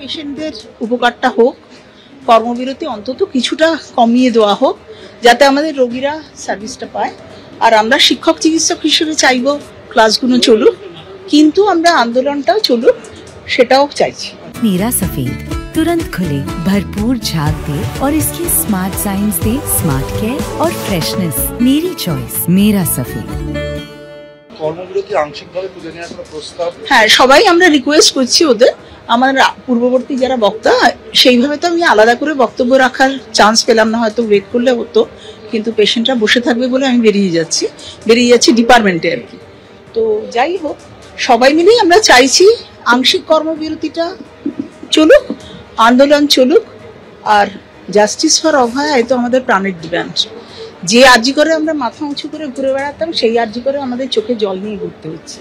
পেশেন্টদের উপকারটা হোক, কর্মবিরতি অন্তত কিছুটা কমিয়ে দেওয়া হোক, যাতে আমাদের রোগীরা সার্ভিসটা পায়। আর আমরা শিক্ষক চিকিৎসক হিসেবে চাইবো ক্লাসগুলো চলুক, কিন্তু আমরা আন্দোলনটাও চলুক সেটাও চাইছি। मेरा सफेद तुरंत खुले, भरपूर झाग दे और इसकी स्मार्ट साइंस दे स्मार्ट केयर और फ्रेशनेस। मेरी चॉइस मेरा सफेद। কর্মবিরতি আংশিকভাবে তুলে নেওয়ার কোনো প্রস্তাব? হ্যাঁ, সবাই আমরা রিকোয়েস্ট করছি ওদের। আমার পূর্ববর্তী যারা বক্তা, সেইভাবে তো আমি আলাদা করে বক্তব্য রাখার চান্স পেলাম না, হয়তো ওয়েট করলে হতো, কিন্তু পেশেন্টরা বসে থাকবে বলে আমি বেরিয়ে যাচ্ছি ডিপার্টমেন্টে আর কি। তো যাই হোক, সবাই মিলেই আমরা চাইছি আংশিক কর্মবিরতিটা চলুক, আন্দোলন চলুক। আর জাস্টিস ফর অভয়া এ তো আমাদের প্রাণের ডিমান্ড। যে আর্জি করে আমরা মাথা উঁচু করে ঘুরে বেড়াতাম, সেই আর্জি করে আমাদের চোখে জল নিয়ে ঘুরতে হচ্ছে।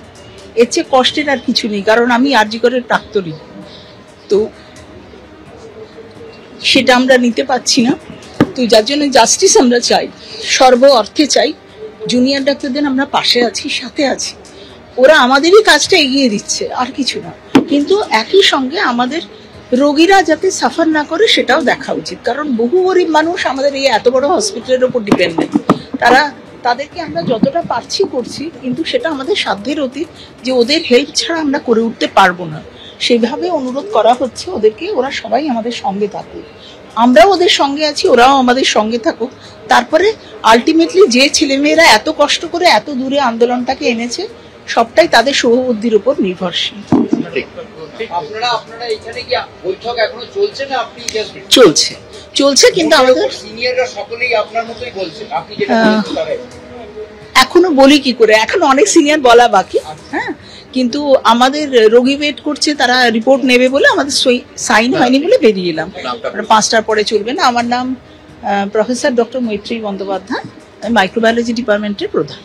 এর চেয়ে কষ্টের আর কিছু নেই, কারণ আমি আর্জি করে প্রাক্তনী, তো সেটা আমরা নিতে পারছি না। তো যার জন্য জাস্টিস আমরা চাই, সর্ব অর্থে চাই। জুনিয়র ডাক্তারদের আমরা পাশে আছি, সাথে আছি, ওরা আমাদেরই কাজটা এগিয়ে দিচ্ছে, আর কিছু না। কিন্তু একই সঙ্গে আমাদের রোগীরা যাতে সাফার না করে সেটাও দেখা উচিত, কারণ বহু গরিব মানুষ আমাদের এই এত বড় হসপিটালের উপর ডিপেন্ডেন্ট। তাদেরকে আমরা যতটা পারছি করছি, কিন্তু সেটা আমাদের সাধ্যের অতীত যে ওদের হেল্প ছাড়া আমরা করে উঠতে পারবো না। সেভাবে অনুরোধ করা হচ্ছে ওদেরকে, ওরা সবাই আমাদের সঙ্গে থাকুক, আমরাও ওদের সঙ্গে আছি, ওরাও আমাদের সঙ্গে থাকুক। তারপরে আলটিমেটলি যে ছেলেমেয়েরা এত কষ্ট করে এত দূরে আন্দোলনটাকে এনেছে, সবটাই তাদের শুভবুদ্ধির উপর নির্ভরশীল। আপনারা এখানে কি বৈঠক এখনো চলছে না? আপনি চলছে, কিন্তু আমাদের সিনিয়ররা সকলেই আপনার মতোই বলছেন, আপনি যেটা বলছেন এখনো বলি কি করে, এখনো অনেক সিনিয়র বলা বাকি। হ্যাঁ, কিন্তু আমাদের রোগী ওয়েট করছে, তারা রিপোর্ট নেবে বলে আমাদের সাইন হয়নি বলে বেরিয়ে এলাম। 5টার পরে চলবে না। আমার নাম প্রফেসর ডক্টর মৈত্রী বন্দ্যোপাধ্যায়, আমি মাইক্রোবায়োলজি ডিপার্টমেন্টের প্রধান।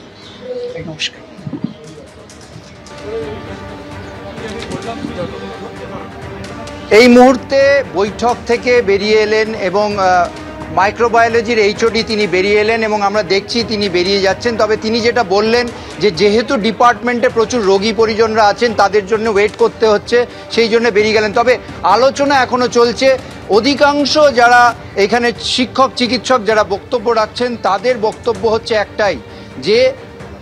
নমস্কার। এই মুহূর্তে বৈঠক থেকে বেরিয়ে এলেন এবং মাইক্রোবায়োলজির এইচওডি তিনি বেরিয়ে এলেন এবং আমরা দেখছি তিনি বেরিয়ে যাচ্ছেন। তবে তিনি যেটা বললেন যে যেহেতু ডিপার্টমেন্টে প্রচুর রোগী পরিজনরা আছেন, তাদের জন্য ওয়েট করতে হচ্ছে, সেই জন্য বেরিয়ে গেলেন। তবে আলোচনা এখনও চলছে। অধিকাংশ যারা এখানে শিক্ষক চিকিৎসক যারা বক্তব্য রাখছেন, তাদের বক্তব্য হচ্ছে একটাই, যে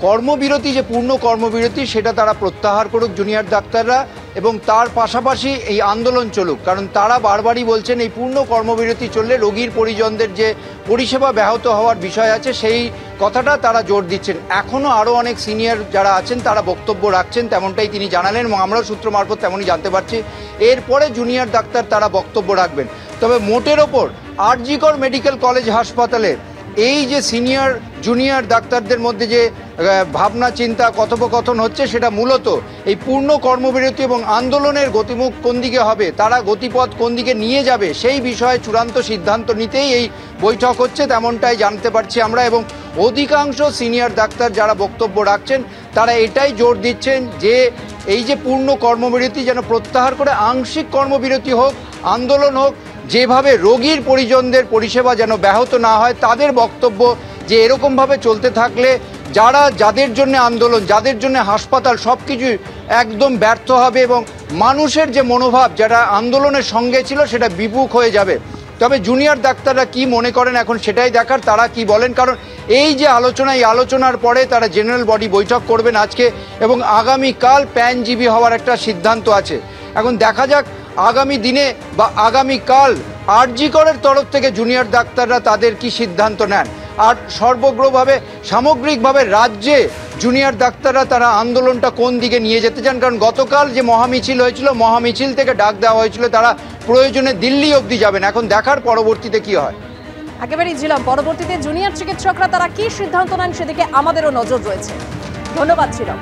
কর্মবিরতি, যে পূর্ণ কর্মবিরতি, সেটা তারা প্রত্যাহার করুক জুনিয়র ডাক্তাররা, এবং তার পাশাপাশি এই আন্দোলন চলুক। কারণ তারা বারবারই বলছেন এই পূর্ণ কর্মবিরতি চললে রোগীর পরিজনদের যে পরিষেবা ব্যাহত হওয়ার বিষয় আছে, সেই কথাটা তারা জোর দিচ্ছেন। এখনও আরও অনেক সিনিয়র যারা আছেন তারা বক্তব্য রাখছেন, তেমনটাই তিনি জানালেন এবং আমরাও সূত্র মারফত তেমনই জানতে পারছি। এরপরে জুনিয়র ডাক্তার তারা বক্তব্য রাখবেন। তবে মোটের ওপর আর.জি. কর মেডিকেল কলেজ হাসপাতালে এই যে সিনিয়র জুনিয়র ডাক্তারদের মধ্যে যে ভাবনা চিন্তা কথোপকথন হচ্ছে, সেটা মূলত এই পূর্ণ কর্মবিরতি এবং আন্দোলনের গতিমুখ কোন দিকে হবে, তারা গতিপথ কোন দিকে নিয়ে যাবে, সেই বিষয়ে চূড়ান্ত সিদ্ধান্ত নিতেই এই বৈঠক হচ্ছে, তেমনটাই জানতে পারছি আমরা। এবং অধিকাংশ সিনিয়র ডাক্তার যারা বক্তব্য রাখছেন, তারা এটাই জোর দিচ্ছেন যে এই যে পূর্ণ কর্মবিরতি যেন প্রত্যাহার করে আংশিক কর্মবিরতি হোক, আন্দোলন হোক, যেভাবে রোগীর পরিজনদের পরিষেবা যেন ব্যাহত না হয়। তাদের বক্তব্য যে এরকমভাবে চলতে থাকলে যাদের জন্য আন্দোলন, যাদের জন্য হাসপাতাল, সব কিছুই একদম ব্যর্থ হবে এবং মানুষের যে মনোভাব যারা আন্দোলনের সঙ্গে ছিল, সেটা বিমুখ হয়ে যাবে। তবে জুনিয়র ডাক্তাররা কি মনে করেন এখন সেটাই দেখার, তারা কি বলেন। কারণ এই যে আলোচনা, এই আলোচনার পরে তারা জেনারেল বডি বৈঠক করবেন আজকে, এবং আগামীকাল প্যানজীবী হওয়ার একটা সিদ্ধান্ত আছে। এখন দেখা যাক আগামী দিনে বা আগামীকাল আর.জি. করের তরফ থেকে জুনিয়র ডাক্তাররা তাদের কি সিদ্ধান্ত নেন। আর সর্বগ্রভাবে সামগ্রিকভাবে রাজ্যে জুনিয়র ডাক্তাররা তারা আন্দোলনটা কোন দিকে নিয়ে যেতে চান। কারণ গতকাল যে মহামিছিল হয়েছিল, মহামিছিল থেকে ডাক দেওয়া হয়েছিল তারা প্রয়োজনে দিল্লি অবধি যাবেন। এখন দেখার পরবর্তীতে কি হয়। একেবারেই ছিলাম, পরবর্তীতে জুনিয়র চিকিৎসকরা তারা কি সিদ্ধান্ত নেন সেদিকে আমাদেরও নজর রয়েছে। ধন্যবাদ ছিলাম।